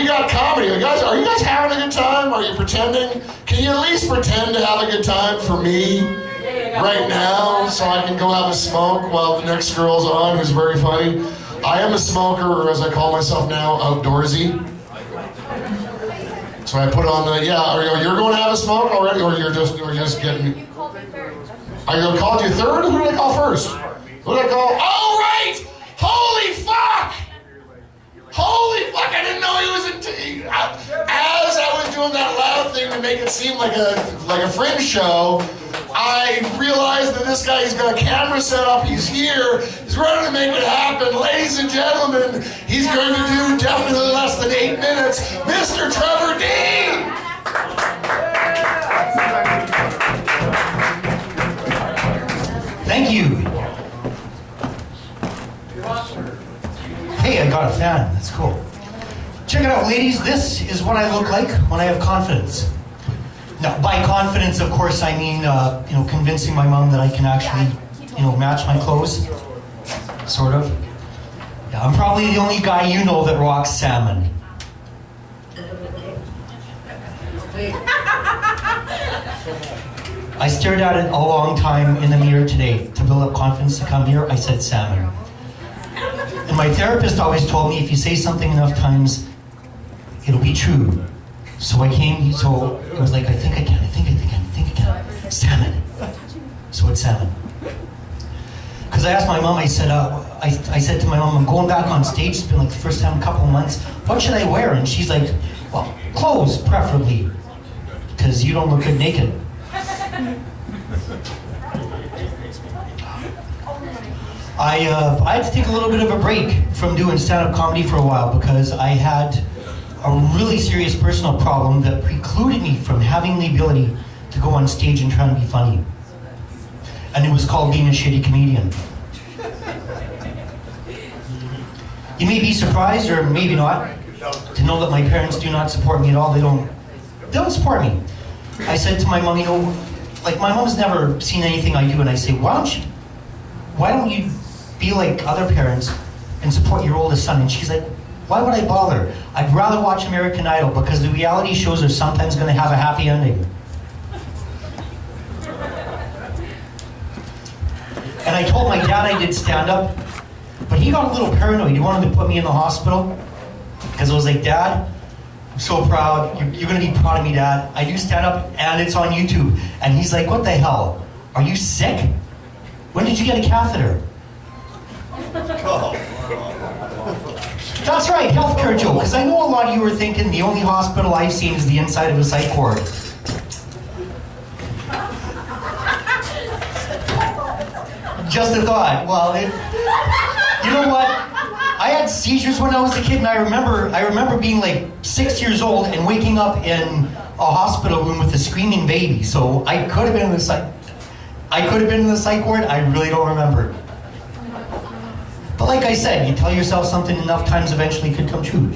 got comedy. Are you guys having a good time? Are you pretending? Can you at least pretend to have a good time for me right now so I can go have a smoke while the next girl's on who's very funny? I am a smoker, or as I call myself now, outdoorsy. So I put on the, you're going to have a smoke already, or you're just getting... You called me third. I called you third? Who did I call first? Who did I call? Oh, right! Holy fuck! Holy fuck, I didn't know he was in... As I was doing that loud thing to make it seem like a fringe show, I realized that this guy, he's got a camera set up, he's here, he's ready to make it happen. Ladies and gentlemen, he's going to do definitely less than 8 minutes, Mr. Trevor D! Thank you. Hey, I got a fan. That's cool. Check it out, ladies. This is what I look like when I have confidence. Now, by confidence, of course, I mean, convincing my mom that I can actually, match my clothes. Sort of. Yeah, I'm probably the only guy you know that rocks salmon. I stared at it a long time in the mirror today. To build up confidence to come here, I said salmon. And my therapist always told me if you say something enough times, it'll be true. So I came, so it was like, I think I can. Salmon. So it's salmon. Because I asked my mom, I said to my mom, I'm going back on stage. It's been like the first time in a couple of months. What should I wear? And she's like, well, clothes, preferably. Because you don't look good naked. I had to take a little bit of a break from doing stand-up comedy for a while because I had a really serious personal problem that precluded me from having the ability to go on stage and try and be funny. And it was called being a shitty comedian. You may be surprised, or maybe not, to know that my parents do not support me at all. They don't support me. I said to my mom, my mom's never seen anything I do, and I say, why don't you be like other parents and support your oldest son? And she's like, why would I bother? I'd rather watch American Idol because the reality shows are sometimes going to have a happy ending. And I told my dad I did stand-up, but he got a little paranoid. He wanted to put me in the hospital because I was like, Dad, I'm so proud. You're going to be proud of me, Dad. I do stand-up and it's on YouTube. And he's like, what the hell? Are you sick? When did you get a catheter? That's right, healthcare joke, because I know a lot of you are thinking the only hospital I've seen is the inside of a psych ward. Just a thought. Well, you know what? I had seizures when I was a kid, and I remember being like 6 years old and waking up in a hospital room with a screaming baby. So I could have been in the psych ward. I really don't remember. But like I said, you tell yourself something enough times, eventually it could come true.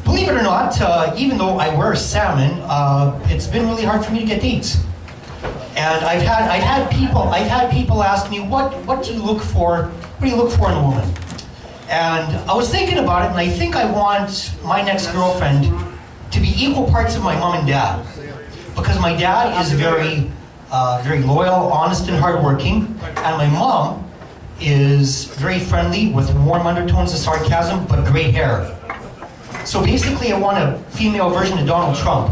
Believe it or not, even though I wear salmon, it's been really hard for me to get dates. And I've had people ask me, what do you look for? What do you look for in a woman? And I was thinking about it, and I think I want my next girlfriend to be equal parts of my mom and dad, because my dad is very loyal, honest, and hardworking, and my mom is very friendly with warm undertones of sarcasm, but gray hair. So basically, I want a female version of Donald Trump.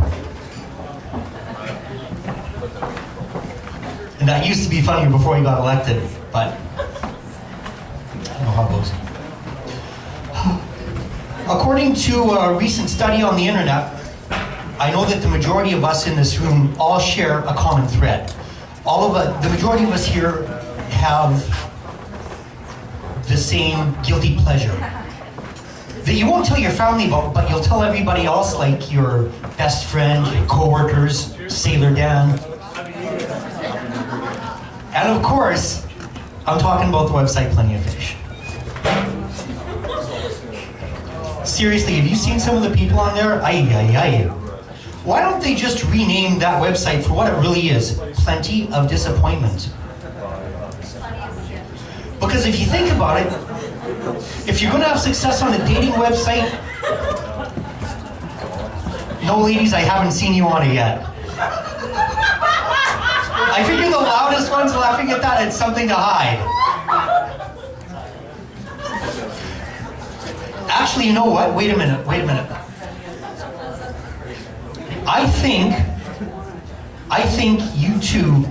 And that used to be funnier before he got elected, but I don't know how it goes. According to a recent study on the internet, I know that the majority of us in this room all share a common thread. The majority of us here have the same guilty pleasure that you won't tell your family about, but you'll tell everybody else, like your best friend, your coworkers, Sailor Dan. And of course, I'm talking about the website Plenty of Fish. Seriously, have you seen some of the people on there? Why don't they just rename that website for what it really is? Plenty of disappointment. Because if you think about it, If you're gonna have success on a dating website, no ladies, I haven't seen you on it yet. I figure the loudest ones laughing at that, it's something to hide. Actually, you know what? Wait a minute. I think you two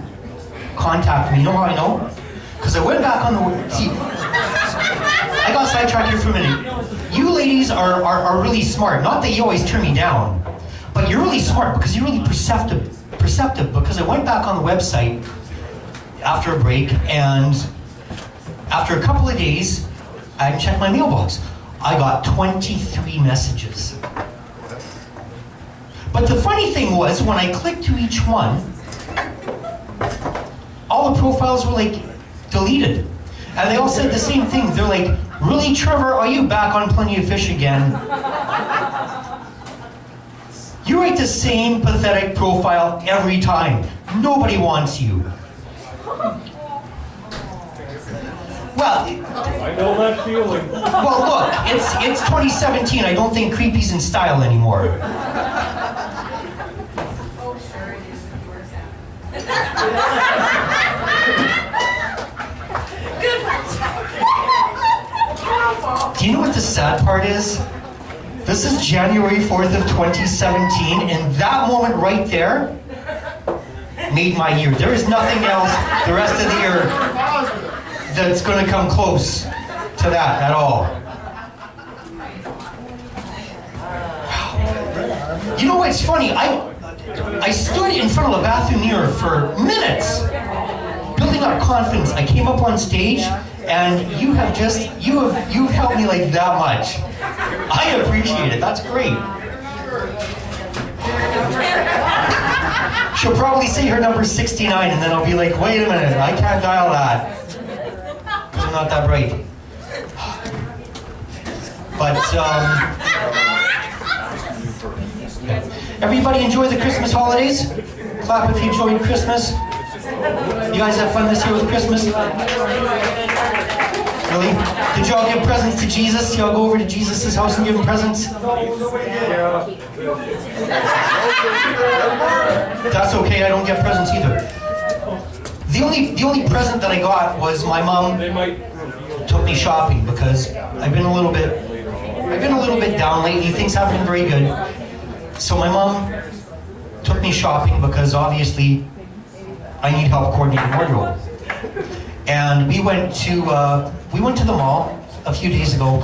contact me. You know how I know? Because I went back on the... See, I got sidetracked here for a minute. You ladies are really smart. Not that you always turn me down, but you're really smart because you're really perceptive. Because I went back on the website after a break, and after a couple of days, I checked my mailbox. I got 23 messages. But the funny thing was, when I clicked to each one, all the profiles were like deleted. And they all said the same thing. They're like, really, Trevor, are you back on Plenty of Fish again? You write the same pathetic profile every time. Nobody wants you. Well, I know that feeling. well, look, it's 2017. I don't think creepy's in style anymore. Do you know what the sad part is? This is January 4th of 2017, and that moment right there made my year. There is nothing else the rest of the year that's going to come close to that at all. You know what's funny? I stood in front of a bathroom mirror for minutes, building up confidence. I came up on stage, and you've helped me like that much. I appreciate it. That's great. She'll probably say her number's 69, and then I'll be like, wait a minute, I can't dial that. Because I'm not that bright. But, everybody enjoy the Christmas holidays? Clap if you enjoyed Christmas. You guys have fun this year with Christmas? Really? Did y'all give presents to Jesus? Y'all go over to Jesus' house and give him presents? That's okay, I don't get presents either. The only present that I got was my mom took me shopping because I've been a little bit down lately. Things haven't been very good. So my mom took me shopping because obviously I need help coordinating wardrobe. And we went to the mall a few days ago,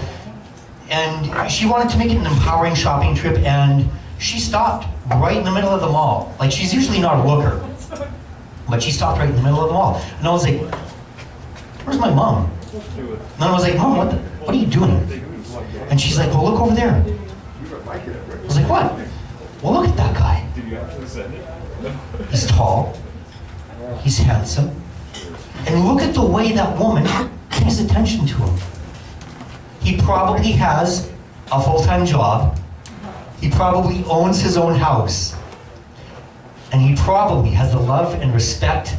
and she wanted to make it an empowering shopping trip, and she stopped right in the middle of the mall. Like, she's usually not a looker, but she stopped right in the middle of the mall. And I was like, where's my mom? And I was like, Mom, what are you doing? And she's like, well, look over there. I was like, what? Well, look at that guy. He's tall. He's handsome. And look at the way that woman pays attention to him. He probably has a full-time job. He probably owns his own house. And he probably has the love and respect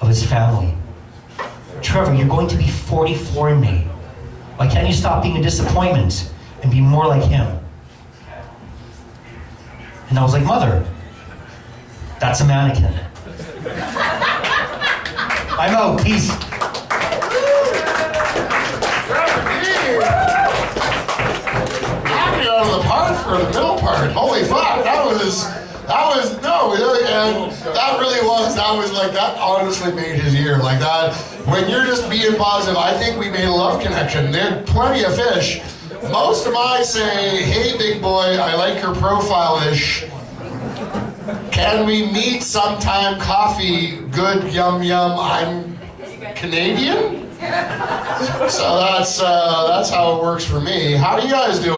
of his family. Trevor, you're going to be 44 in May. Why can't you stop being a disappointment and be more like him? And I was like, Mother, that's a mannequin. I'm out, peace. Knocking it out of the park for the middle part. Holy fuck, that was that honestly made his year. Like that, when you're just being positive, I think we made a love connection. There's Plenty of Fish. Most of mine say, hey big boy, I like your profile-ish. Can we meet sometime? Coffee, good, yum yum. I'm Canadian, so that's how it works for me. How do you guys do?